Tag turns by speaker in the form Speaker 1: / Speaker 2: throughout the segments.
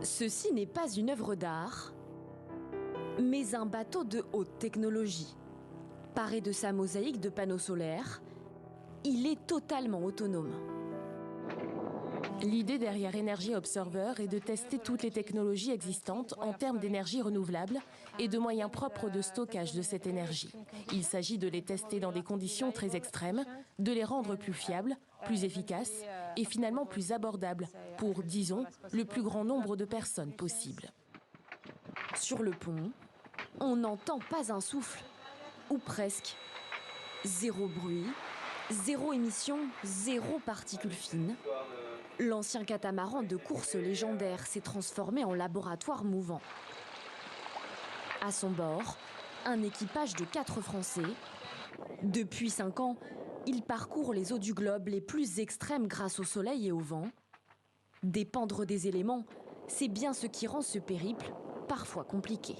Speaker 1: Ceci n'est pas une œuvre d'art, mais un bateau de haute technologie. Paré de sa mosaïque de panneaux solaires, il est totalement autonome.
Speaker 2: L'idée derrière Energy Observer est de tester toutes les technologies existantes en termes d'énergie renouvelable et de moyens propres de stockage de cette énergie. Il s'agit de les tester dans des conditions très extrêmes, de les rendre plus fiables, plus efficaces et finalement plus abordables pour, disons, le plus grand nombre de personnes possible.
Speaker 1: Sur le pont, on n'entend pas un souffle, ou presque. Zéro bruit, zéro émission, zéro particules fines. L'ancien catamaran de course légendaire s'est transformé en laboratoire mouvant. À son bord, un équipage de 4 Français. Depuis 5 ans, il parcourt les eaux du globe les plus extrêmes grâce au soleil et au vent. Dépendre des éléments, c'est bien ce qui rend ce périple parfois compliqué.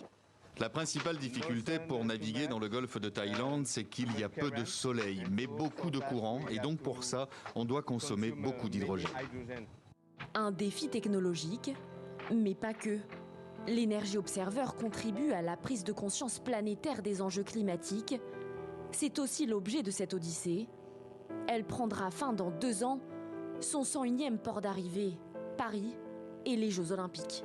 Speaker 3: La principale difficulté pour naviguer dans le golfe de Thaïlande, c'est qu'il y a peu de soleil, mais beaucoup de courant, et donc pour ça, on doit consommer beaucoup d'hydrogène.
Speaker 1: Un défi technologique, mais pas que. L'Energy Observer contribue à la prise de conscience planétaire des enjeux climatiques. C'est aussi l'objet de cette odyssée. Elle prendra fin dans 2 ans, son 101e port d'arrivée, Paris et les Jeux Olympiques.